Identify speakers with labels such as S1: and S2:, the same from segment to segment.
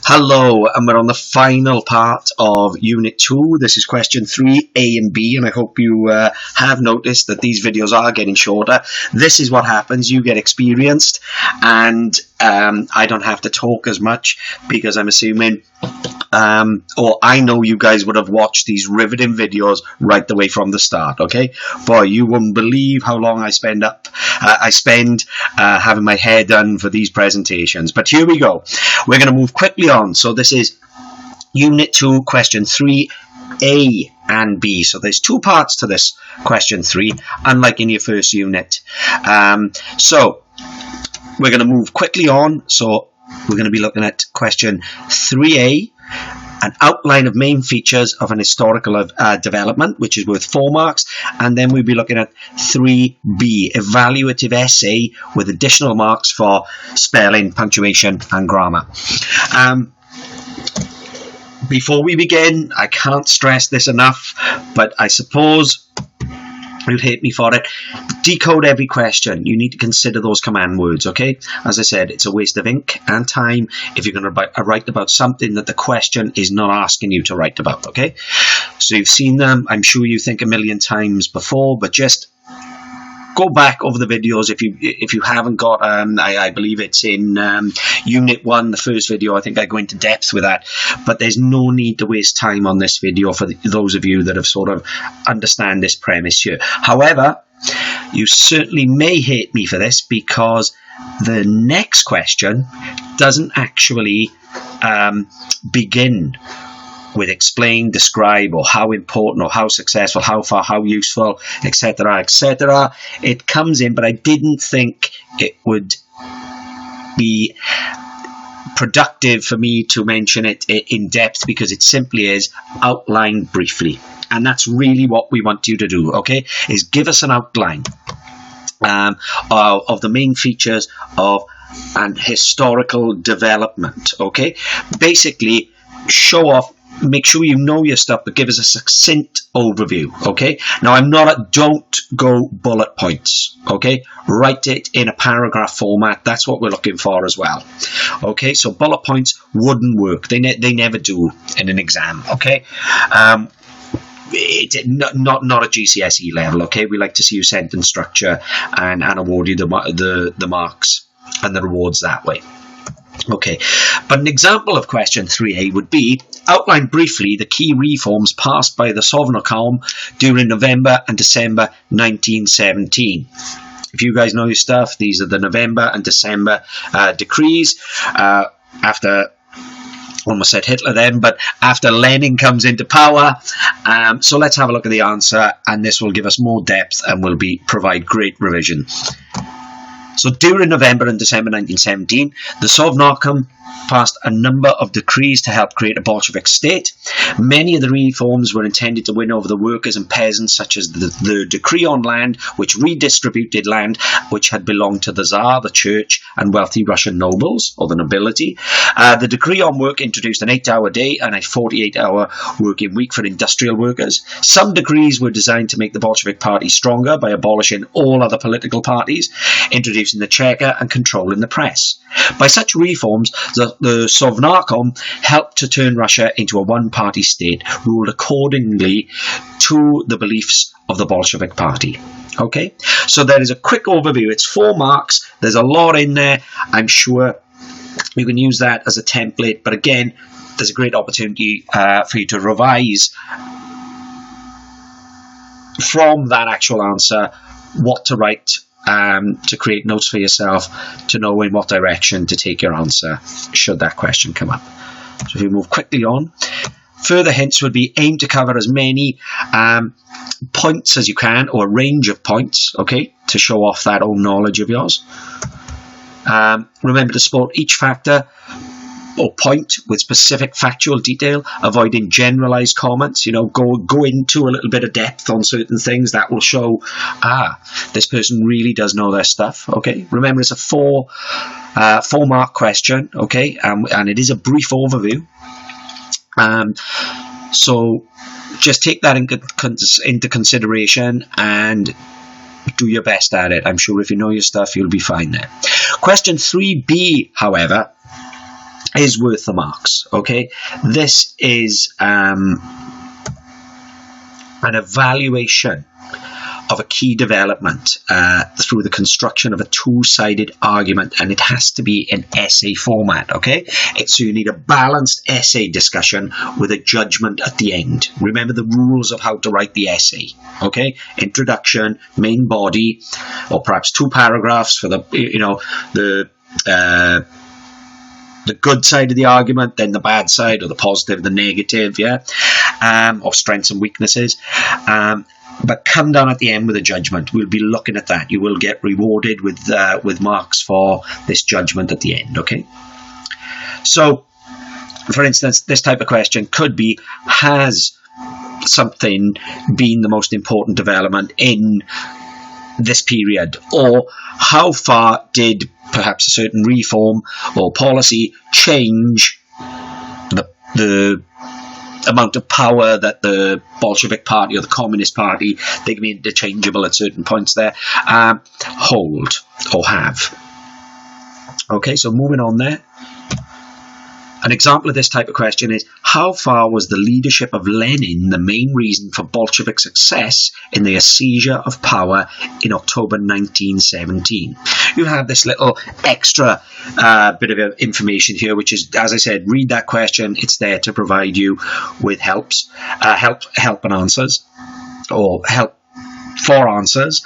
S1: Hello, and we're on the final part of Unit 2. This is question 3, A and B, and I hope you have noticed that these videos are getting shorter. This is what happens. You get experienced, and I don't have to talk as much because I'm assuming, or I know you guys would have watched these riveting videos right the way from the start, okay? Boy, you wouldn't believe how long I spend having my hair done for these presentations. But here we go. We're going to move quickly on. So this is Unit 2, Question 3, A and B. So there's two parts to this Question 3, unlike in your first unit. So we're going to move quickly on. So we're going to be looking at Question 3A, an outline of main features of an historical development, which is worth 4 marks, and then we'll be looking at 3B, evaluative essay with additional marks for spelling, punctuation and grammar. Before we begin, I can't stress this enough, but I suppose you'll hate me for it. Decode every question. You need to consider those command words, okay? As I said, it's a waste of ink and time if you're going to write about something that the question is not asking you to write about, okay? So you've seen them. I'm sure you think a million times before, but just go back over the videos if you haven't got. I believe it's in Unit 1, the first video. I think I go into depth with that, but there's no need to waste time on this video for those of you that have sort of understand this premise here. However, you certainly may hate me for this because the next question doesn't actually begin with explain, describe, or how important, or how successful, how far, how useful, etc., etc. It comes in, but I didn't think it would be productive for me to mention it in depth because it simply is outlined briefly. And that's really what we want you to do, okay, is give us an outline of the main features of an historical development, okay? Basically, show off, make sure you know your stuff, but give us a succinct overview, okay? Now, don't go bullet points, okay? Write it in a paragraph format. That's what we're looking for as well, okay? So bullet points wouldn't work. They never do in an exam, okay? Not at GCSE level, okay? We like to see your sentence structure and award you the marks and the rewards that way. Okay, but an example of question 3A would be outline briefly the key reforms passed by the Sovnarkom during November and December 1917. If you guys know your stuff, these are the November and December decrees after, almost said Hitler then, but after Lenin comes into power. So let's have a look at the answer, and this will give us more depth and will provide great revision. So during November and December 1917, the Sovnarkom passed a number of decrees to help create a Bolshevik state. Many of the reforms were intended to win over the workers and peasants, such as the decree on land, which redistributed land which had belonged to the Tsar, the church, and wealthy Russian nobles, or the nobility. The decree on work introduced an 8-hour day and a 48-hour working week for industrial workers. Some decrees were designed to make the Bolshevik party stronger by abolishing all other political parties, introducing the Cheka, and controlling the press. By such reforms, the Sovnarkom helped to turn Russia into a one-party state, ruled accordingly to the beliefs of the Bolshevik Party. Okay, so that is a quick overview. It's 4 marks. There's a lot in there. I'm sure you can use that as a template, but again, there's a great opportunity for you to revise from that actual answer what to write, to create notes for yourself, to know in what direction to take your answer should that question come up. So if we move quickly on, further hints would be aim to cover as many points as you can, or a range of points, okay, to show off that own knowledge of yours. Remember to support each factor or point with specific factual detail, avoiding generalized comments. You know, go into a little bit of depth on certain things. That will show, this person really does know their stuff. Okay, remember it's a 4-mark question, okay, and it is a brief overview. So just take that into consideration and do your best at it. I'm sure if you know your stuff, you'll be fine there. Question 3B, however, is worth the marks. Okay, this is an evaluation of a key development through the construction of a two-sided argument, and it has to be in essay format. Okay, so you need a balanced essay discussion with a judgment at the end. Remember the rules of how to write the essay. Okay, introduction, main body, or perhaps 2 paragraphs for the the good side of the argument, then the bad side, or the positive, the negative, or strengths and weaknesses. But come down at the end with a judgment. We'll be looking at that. You will get rewarded with marks for this judgment at the end. Okay. So, for instance, this type of question could be: has something been the most important development in this period, or how far did perhaps a certain reform or policy change the amount of power that the Bolshevik Party or the Communist Party, they can be interchangeable at certain points there, hold or have. Okay, so moving on there. An example of this type of question is: how far was the leadership of Lenin the main reason for Bolshevik success in their seizure of power in October 1917? You have this little extra bit of information here, which is, as I said, read that question. It's there to provide you with help and answers, or help for answers.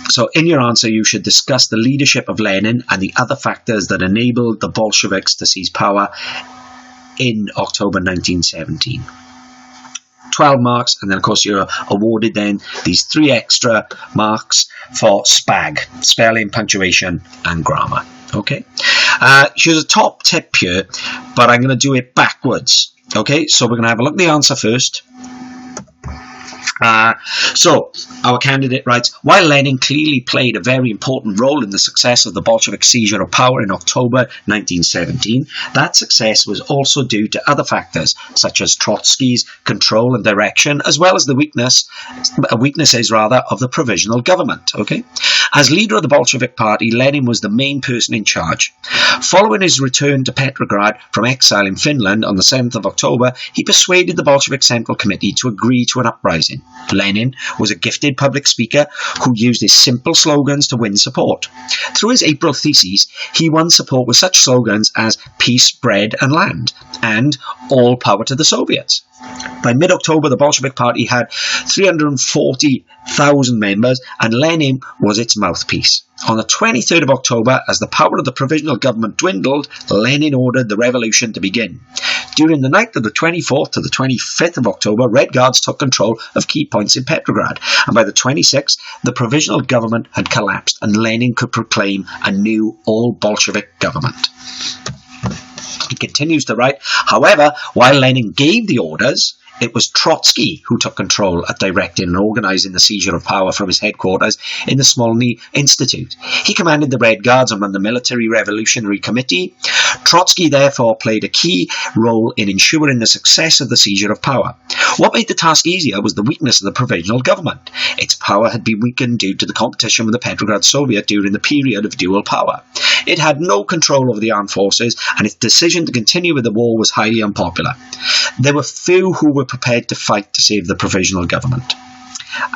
S1: So in your answer, you should discuss the leadership of Lenin and the other factors that enabled the Bolsheviks to seize power in October 1917. 12 marks, and then of course you're awarded then these 3 extra marks for SPAG, spelling, punctuation and grammar. Okay, here's a top tip here, but I'm going to do it backwards. Okay, so we're going to have a look at the answer first. So our candidate writes: while Lenin clearly played a very important role in the success of the Bolshevik seizure of power in October 1917, that success was also due to other factors such as Trotsky's control and direction, as well as the weaknesses of the provisional government. Okay, as leader of the Bolshevik Party, Lenin was the main person in charge. Following his return to Petrograd from exile in Finland on the 7th of October, he persuaded the Bolshevik Central Committee to agree to an uprising. Lenin was a gifted public speaker who used his simple slogans to win support. Through his April theses, he won support with such slogans as peace, bread and land, and all power to the Soviets. By mid-October, the Bolshevik Party had 340,000 members, and Lenin was its mouthpiece. On the 23rd of October, as the power of the provisional government dwindled, Lenin ordered the revolution to begin. During the night of the 24th to the 25th of October, Red Guards took control of key points in Petrograd, and by the 26th, the provisional government had collapsed, and Lenin could proclaim a new all-Bolshevik government. He continues to write: however, while Lenin gave the orders, it was Trotsky who took control at directing and organising the seizure of power from his headquarters in the Smolny Institute. He commanded the Red Guards and ran the Military Revolutionary Committee. Trotsky therefore played a key role in ensuring the success of the seizure of power. What made the task easier was the weakness of the provisional government. Its power had been weakened due to the competition with the Petrograd Soviet during the period of dual power. It had no control over the armed forces, and its decision to continue with the war was highly unpopular. There were few who were prepared to fight to save the provisional government.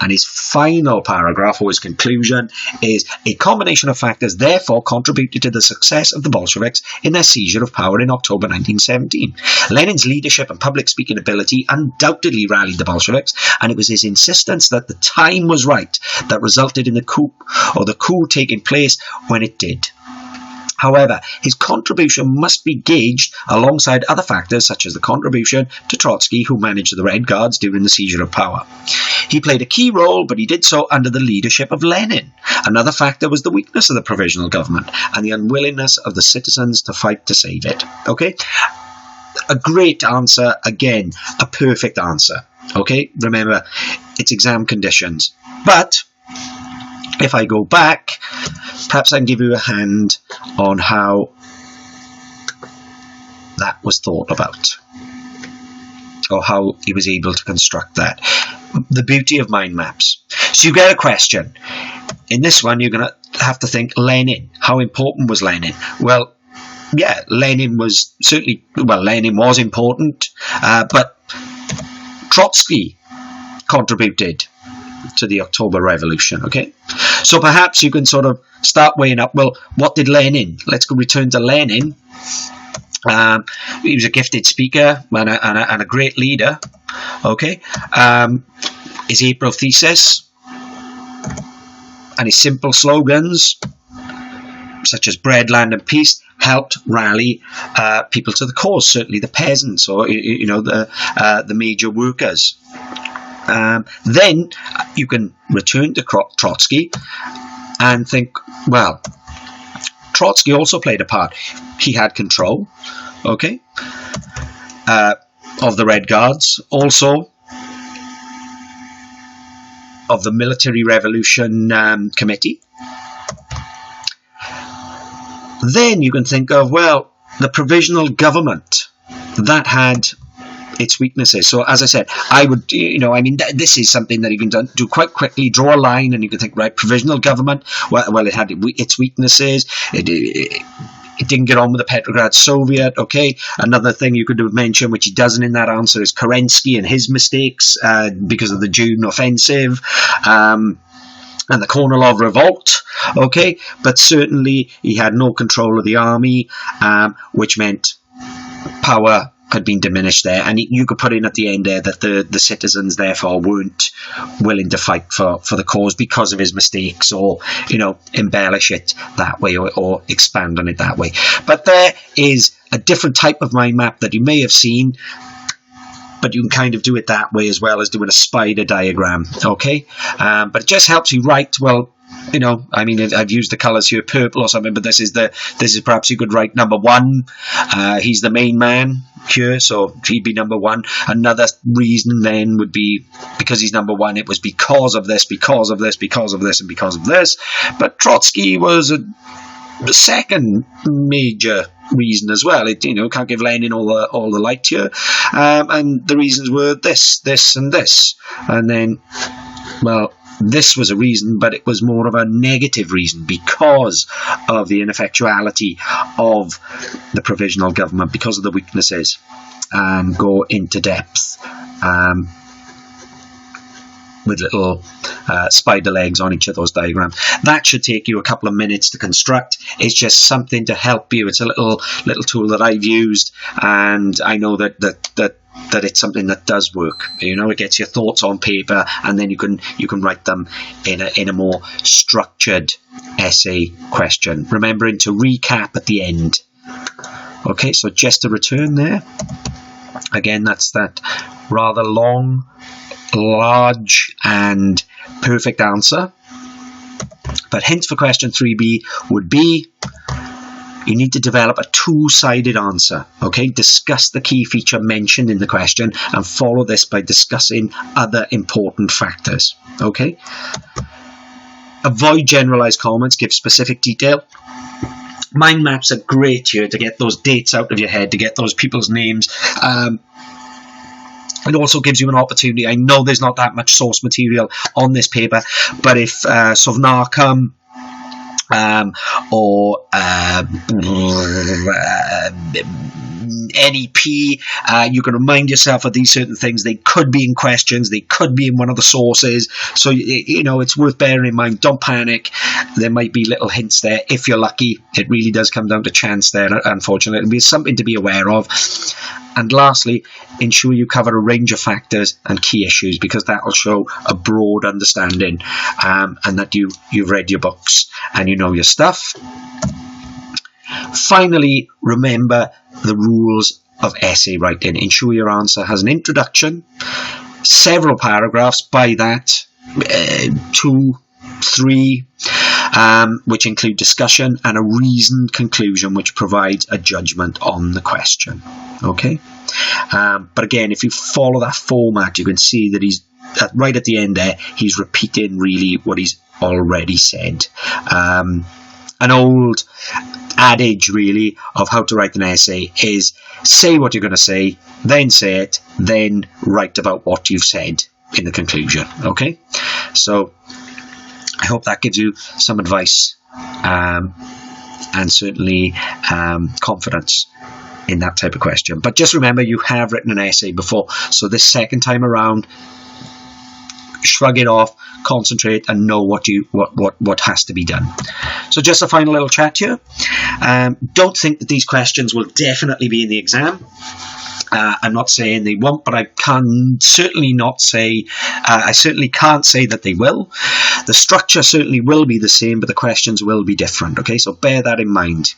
S1: And his final paragraph, or his conclusion, is: a combination of factors therefore contributed to the success of the Bolsheviks in their seizure of power in October 1917. Lenin's leadership and public speaking ability undoubtedly rallied the Bolsheviks, and it was his insistence that the time was right that resulted in the coup taking place when it did. However, his contribution must be gauged alongside other factors such as the contribution to Trotsky, who managed the Red Guards during the seizure of power. He played a key role, but he did so under the leadership of Lenin. Another factor was the weakness of the provisional government and the unwillingness of the citizens to fight to save it. Okay? A great answer, again, a perfect answer. Okay? Remember, it's exam conditions. But if I go back, perhaps I can give you a hand on how that was thought about, or how he was able to construct that. The beauty of mind maps. So you get a question. In this one, you're going to have to think Lenin. How important was Lenin? Well, yeah, Lenin was certainly, well, Lenin was important, but Trotsky contributed to the October Revolution. Okay, so perhaps you can sort of start weighing up, well, what did Lenin, let's go return to Lenin. He was a gifted speaker and a great leader. Okay, his April thesis and his simple slogans such as bread, land and peace helped rally people to the cause, certainly the peasants, or the major workers. Then you can return to Trotsky and think, well, Trotsky also played a part. He had control, okay, of the Red Guards, also of the Military Revolution Committee. Then you can think of, well, the provisional government, that had its weaknesses. So as I said, I would, this is something that you can do quite quickly, draw a line, and you can think, right, provisional government, well, it had its weaknesses. It didn't get on with the Petrograd Soviet, okay. Another thing you could have mentioned, which he doesn't in that answer, is Kerensky and his mistakes because of the June offensive and the Kornilov revolt, okay. But certainly he had no control of the army, which meant power had been diminished there, and you could put in at the end there that the citizens therefore weren't willing to fight for the cause because of his mistakes, or embellish it that way, or expand on it that way. But there is a different type of mind map that you may have seen, but you can kind of do it that way as well as doing a spider diagram, okay. But it just helps you write, well, I've used the colours here, purple or something, but this is perhaps you could write number 1. He's the main man here, so he'd be number 1. Another reason then would be, because he's number 1, it was because of this, because of this, because of this, and because of this. But Trotsky was the second major reason as well. It can't give Lenin all the light here, and the reasons were this, and this, and then, well, this was a reason, but it was more of a negative reason because of the ineffectuality of the provisional government, because of the weaknesses, and go into depth with little spider legs on each of those diagrams. That should take you a couple of minutes to construct. It's just something to help you. It's a little tool that I've used, and I know that it's something that does work. It gets your thoughts on paper, and then you can write them in a more structured essay question, remembering to recap at the end. Okay, so just to return there again, that's that rather long, large and perfect answer. But hints for question 3B would be, you need to develop a two-sided answer, okay? Discuss the key feature mentioned in the question and follow this by discussing other important factors, okay? Avoid generalized comments, give specific detail. Mind maps are great here to get those dates out of your head, to get those people's names. It also gives you an opportunity. I know there's not that much source material on this paper, but if Sovnarkom or NEP, you can remind yourself of these certain things. They could be in questions, they could be in one of the sources, so it's worth bearing in mind. Don't panic, there might be little hints there if you're lucky. It really does come down to chance there, unfortunately. It'll be something to be aware of. And lastly, ensure you cover a range of factors and key issues, because that will show a broad understanding, and that you've read your books and you know your stuff. Finally, remember the rules of essay writing. Ensure your answer has an introduction, several paragraphs, by that 2, 3, which include discussion, and a reasoned conclusion which provides a judgment on the question. Okay, but again, if you follow that format, you can see that he's right at the end there, he's repeating really what he's already said. An old adage really of how to write an essay is say what you're going to say, then say it, then write about what you've said in the conclusion. Okay, so I hope that gives you some advice and certainly confidence in that type of question. But just remember, you have written an essay before, so this second time around, shrug it off, concentrate, and know what has to be done. So just a final little chat here. Don't think that these questions will definitely be in the exam. I'm not saying they won't, but I can certainly not say, I certainly can't say that they will. The structure certainly will be the same, but the questions will be different. Okay, so bear that in mind.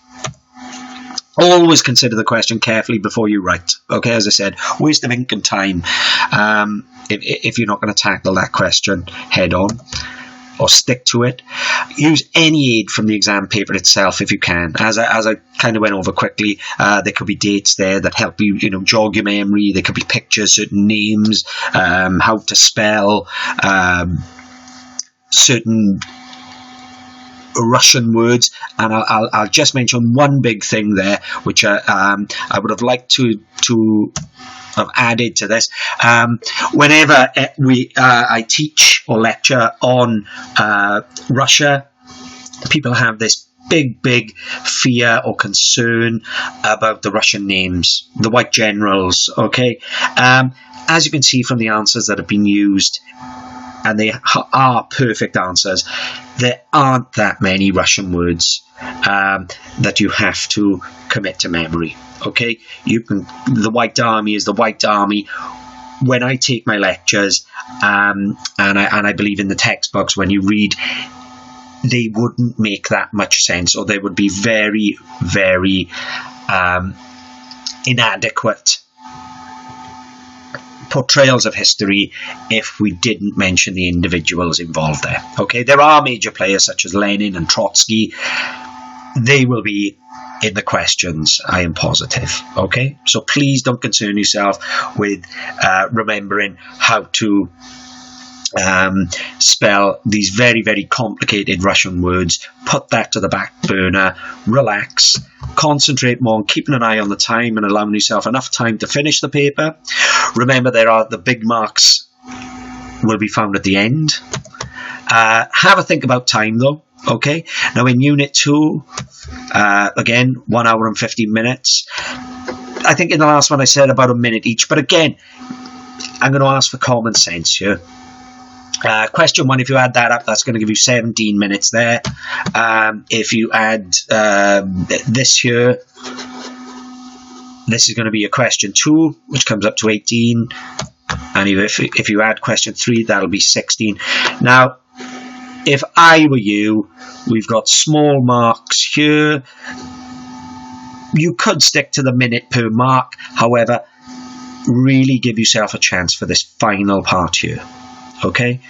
S1: Always consider the question carefully before you write. Okay, as I said, waste of ink and time if you're not going to tackle that question head on, or stick to it. Use any aid from the exam paper itself if you can. As I kind of went over quickly, there could be dates there that help you, jog your memory. There could be pictures, certain names, how to spell certain Russian words, and I'll just mention one big thing there, which I would have liked to have added to this. Whenever I teach or lecture on Russia, people have this big fear or concern about the Russian names, the white generals. Okay, as you can see from the answers that have been used, and they are perfect answers, there aren't that many Russian words that you have to commit to memory. Okay, the White Army is the White Army. When I take my lectures, and I believe in the textbooks, when you read, they wouldn't make that much sense, or they would be very, very inadequate portrayals of history if we didn't mention the individuals involved there. Okay, there are major players such as Lenin and Trotsky. They will be in the questions, I am positive. Okay, so please don't concern yourself with remembering how to spell these very, very complicated Russian words. Put that to the back burner. Relax. Concentrate more on keeping an eye on the time and allowing yourself enough time to finish the paper. Remember, the big marks will be found at the end. Have a think about time though. Okay, now in Unit 2, again, 1 hour and 15 minutes. I think in the last one I said about a minute each, but again, I'm going to ask for common sense here. Question 1, if you add that up, that's going to give you 17 minutes there. If you add this here, this is going to be your question 2, which comes up to 18. And if you add question 3, that'll be 16. Now, if I were you, we've got small marks here. You could stick to the minute per mark. However, really give yourself a chance for this final part here. Okay,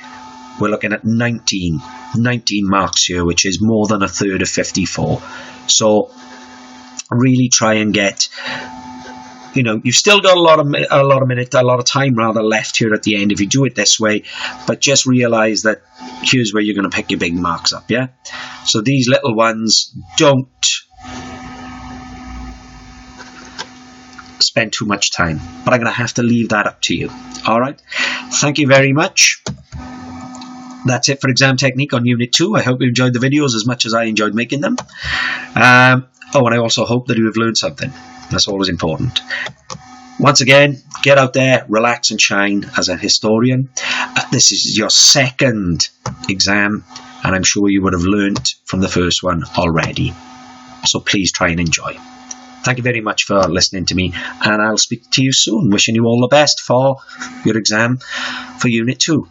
S1: we're looking at 19 marks here, which is more than a third of 54. So really try and get, you've still got a lot of time left here at the end if you do it this way, but just realize that here's where you're going to pick your big marks up. Yeah, so these little ones, don't spend too much time, but I'm going to have to leave that up to you. All right, thank you very much. That's it for Exam Technique on Unit 2. I hope you enjoyed the videos as much as I enjoyed making them. And I also hope that you have learned something. That's always important. Once again, get out there, relax and shine as a historian. This is your second exam, and I'm sure you would have learned from the first one already. So please try and enjoy. Thank you very much for listening to me, and I'll speak to you soon. Wishing you all the best for your exam for Unit 2.